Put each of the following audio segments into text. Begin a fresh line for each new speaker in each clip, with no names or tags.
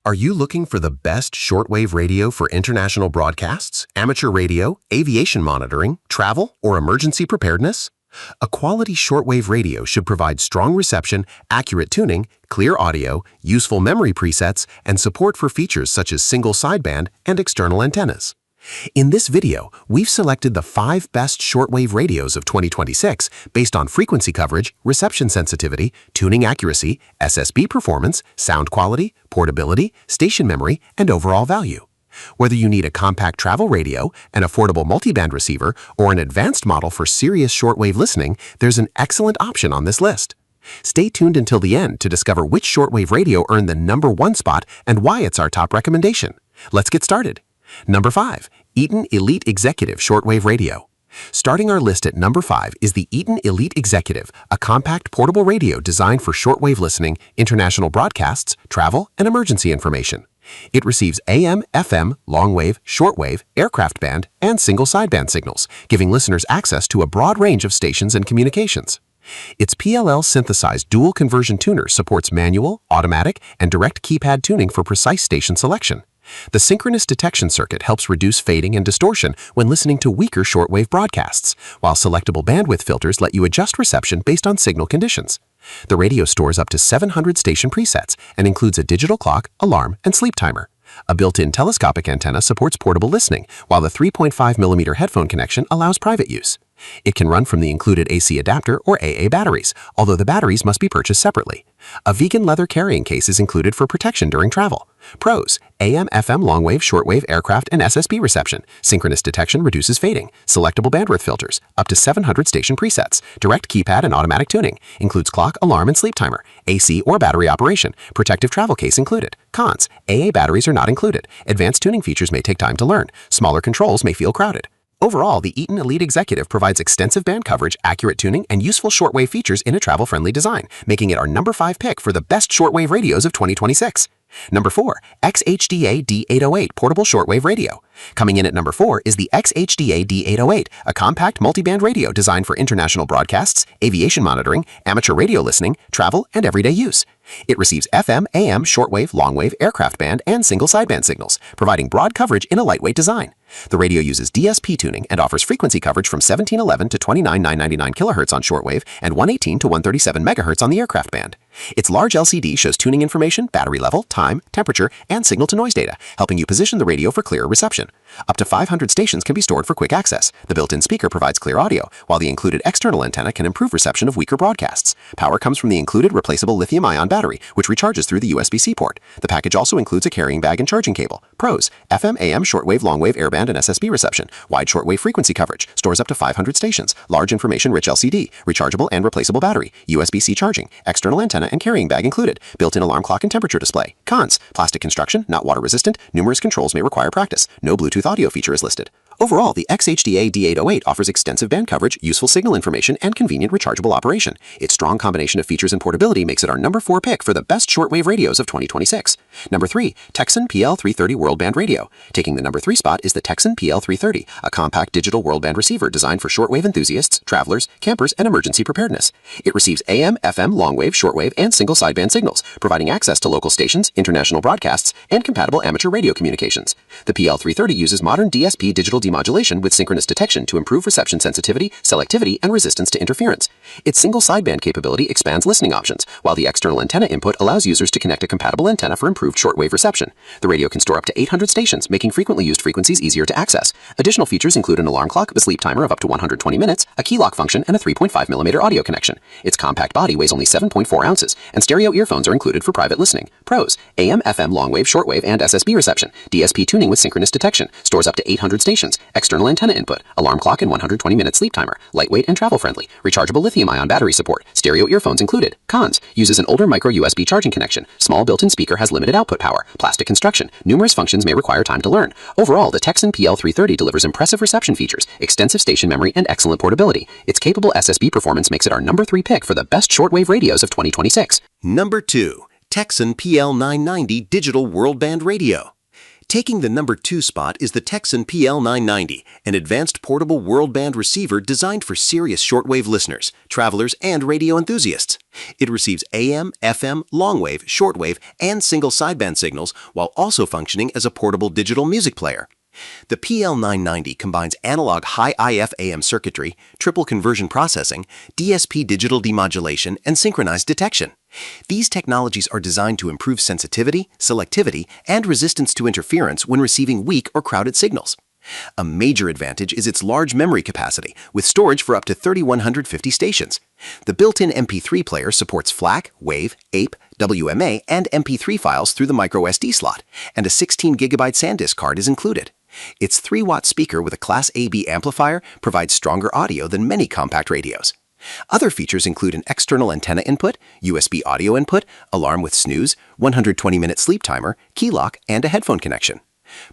Are you looking for the best shortwave radio for international broadcasts, amateur radio, aviation monitoring, travel, or emergency preparedness? A quality shortwave radio should provide strong reception, accurate tuning, clear audio, useful memory presets, and support for features such as single sideband and external antennas. In this video, we've selected the 5 best shortwave radios of 2026 based on frequency coverage, reception sensitivity, tuning accuracy, SSB performance, sound quality, portability, station memory, and overall value. Whether you need a compact travel radio, an affordable multiband receiver, or an advanced model for serious shortwave listening, there's an excellent option on this list. Stay tuned until the end to discover which shortwave radio earned the #1 spot and why it's our top recommendation. Let's get started. Number 5. Eaton Elite Executive Shortwave Radio. Starting our list at number 5 is the Eaton Elite Executive, a compact portable radio designed for shortwave listening, international broadcasts, travel, and emergency information. It receives AM, FM, longwave, shortwave, aircraft band, and single sideband signals, giving listeners access to a broad range of stations and communications. Its PLL-synthesized dual conversion tuner supports manual, automatic, and direct keypad tuning for precise station selection. The synchronous detection circuit helps reduce fading and distortion when listening to weaker shortwave broadcasts, while selectable bandwidth filters let you adjust reception based on signal conditions. The radio stores up to 700 station presets and includes a digital clock, alarm, and sleep timer. A built-in telescopic antenna supports portable listening, while the 3.5mm headphone connection allows private use. It can run from the included AC adapter or AA batteries, although the batteries must be purchased separately. A vegan leather carrying case is included for protection during travel. Pros: AM, FM, longwave, shortwave, aircraft, and SSB reception. Synchronous detection reduces fading. Selectable bandwidth filters. Up to 700 station presets. Direct keypad and automatic tuning. Includes clock, alarm, and sleep timer. AC or battery operation. Protective travel case included. Cons: AA batteries are not included. Advanced tuning features may take time to learn. Smaller controls may feel crowded. Overall, the Eaton Elite Executive provides extensive band coverage, accurate tuning, and useful shortwave features in a travel-friendly design, making it our number 5 pick for the best shortwave radios of 2026. Number 4. XHDA D808 Portable Shortwave Radio. Coming in at number 4 is the XHDA D808, a compact multiband radio designed for international broadcasts, aviation monitoring, amateur radio listening, travel, and everyday use. It receives FM, AM, shortwave, longwave, aircraft band, and single sideband signals, providing broad coverage in a lightweight design. The radio uses DSP tuning and offers frequency coverage from 1711 to 29999 kHz on shortwave and 118 to 137 MHz on the aircraft band. Its large LCD shows tuning information, battery level, time, temperature, and signal-to-noise data, helping you position the radio for clearer reception. Up to 500 stations can be stored for quick access. The built-in speaker provides clear audio, while the included external antenna can improve reception of weaker broadcasts. Power comes from the included replaceable lithium-ion battery, which recharges through the USB-C port. The package also includes a carrying bag and charging cable. Pros: FM, AM, shortwave, longwave, airband, and SSB reception. Wide shortwave frequency coverage. Stores up to 500 stations. Large information-rich LCD. Rechargeable and replaceable battery. USB-C charging. External antenna and carrying bag included. Built-in alarm clock and temperature display. Cons: plastic construction, not water resistant. Numerous controls may require practice. No Bluetooth audio feature is listed. Overall, the XHDA D808 offers extensive band coverage, useful signal information, and convenient rechargeable operation. Its strong combination of features and portability makes it our number 4 pick for the best shortwave radios of 2026. Number 3. Tecsun PL-330 Worldband Radio. Taking the number 3 spot is the Tecsun PL-330, a compact digital worldband receiver designed for shortwave enthusiasts, travelers, campers, and emergency preparedness. It receives AM, FM, longwave, shortwave, and single sideband signals, providing access to local stations, international broadcasts, and compatible amateur radio communications. The PL-330 uses modern DSP digital demodulation with synchronous detection to improve reception sensitivity, selectivity, and resistance to interference. Its single sideband capability expands listening options, while the external antenna input allows users to connect a compatible antenna for improved shortwave reception. The radio can store up to 800 stations, making frequently used frequencies easier to access. Additional features include an alarm clock, a sleep timer of up to 120 minutes, a key lock function, and a 3.5mm audio connection. Its compact body weighs only 7.4 ounces, and stereo earphones are included for private listening. Pros: AM, FM, longwave, shortwave, and SSB reception. DSP tuning with synchronous detection. Stores up to 800 stations. External antenna input. Alarm clock and 120-minute sleep timer. Lightweight and travel-friendly. Rechargeable lithium-ion battery support. Stereo earphones included. Cons: uses an older micro USB charging connection. Small built-in speaker has limited output power. Plastic construction. Numerous functions may require time to learn. Overall, the Tecsun PL-330 delivers impressive reception features, extensive station memory, and excellent portability. Its capable SSB performance makes it our number 3 pick for the best shortwave radios of 2026.
Number 2. Tecsun PL-990 Digital Worldband Radio.
Taking the number 2 spot is the Tecsun PL-990, an advanced portable Worldband receiver designed for serious shortwave listeners, travelers, and radio enthusiasts. It receives AM, FM, longwave, shortwave, and single sideband signals while also functioning as a portable digital music player. The PL-990 combines analog high IF/AM circuitry, triple conversion processing, DSP digital demodulation, and synchronized detection. These technologies are designed to improve sensitivity, selectivity, and resistance to interference when receiving weak or crowded signals. A major advantage is its large memory capacity, with storage for up to 3,150 stations. The built-in MP3 player supports FLAC, WAVE, APE, WMA, and MP3 files through the microSD slot, and a 16GB SanDisk card is included. Its 3-watt speaker with a Class AB amplifier provides stronger audio than many compact radios. Other features include an external antenna input, USB audio input, alarm with snooze, 120-minute sleep timer, key lock, and a headphone connection.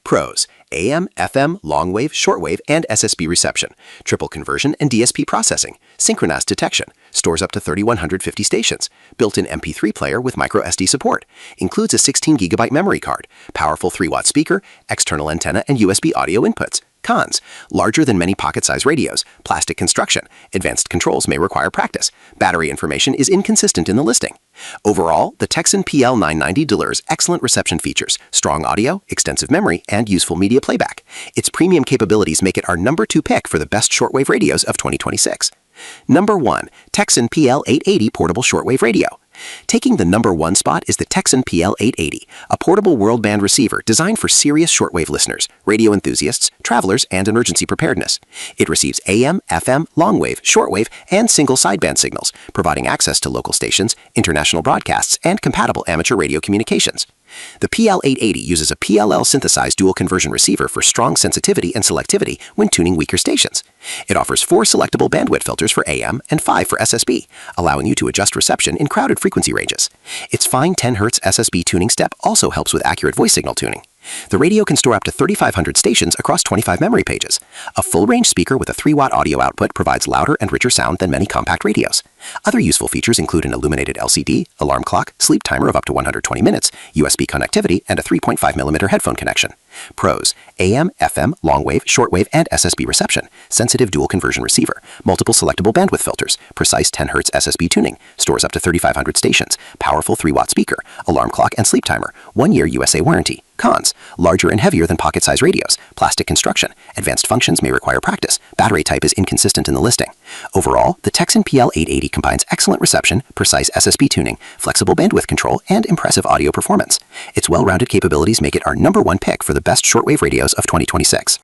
Pros: AM, FM, longwave, shortwave, and SSB reception, triple conversion and DSP processing, synchronized detection, stores up to 3,150 stations, built-in MP3 player with microSD support, includes a 16GB memory card, powerful 3-watt speaker, external antenna, and USB audio inputs. Cons: larger than many pocket-sized radios, plastic construction, advanced controls may require practice, battery information is inconsistent in the listing. Overall, the Tecsun PL-990 delivers excellent reception features, strong audio, extensive memory, and useful media playback. Its premium capabilities make it our number 2 pick for the best shortwave radios of 2026. Number 1. Tecsun PL-880 Portable Shortwave Radio. Taking the number 1 spot is the Tecsun PL-880, a portable Worldband receiver designed for serious shortwave listeners, radio enthusiasts, travelers, and emergency preparedness. It receives AM, FM, longwave, shortwave, and single sideband signals, providing access to local stations, international broadcasts, and compatible amateur radio communications. The PL-880 uses a PLL-synthesized dual conversion receiver for strong sensitivity and selectivity when tuning weaker stations. It offers 4 selectable bandwidth filters for AM and 5 for SSB, allowing you to adjust reception in crowded frequency ranges. Its fine 10 Hz SSB tuning step also helps with accurate voice signal tuning. The radio can store up to 3,500 stations across 25 memory pages. A full-range speaker with a 3-watt audio output provides louder and richer sound than many compact radios. Other useful features include an illuminated LCD, alarm clock, sleep timer of up to 120 minutes, USB connectivity, and a 3.5mm headphone connection. Pros: AM, FM, longwave, shortwave, and SSB reception, sensitive dual conversion receiver, multiple selectable bandwidth filters, precise 10 Hz SSB tuning, stores up to 3,500 stations, powerful 3-watt speaker, alarm clock and sleep timer, 1-year USA warranty. Cons: larger and heavier than pocket-sized radios, plastic construction, advanced functions may require practice, battery type is inconsistent in the listing. Overall, the Tecsun PL-880 combines excellent reception, precise SSB tuning, flexible bandwidth control, and impressive audio performance. Its well-rounded capabilities make it our number 1 pick for the best shortwave radios of 2026.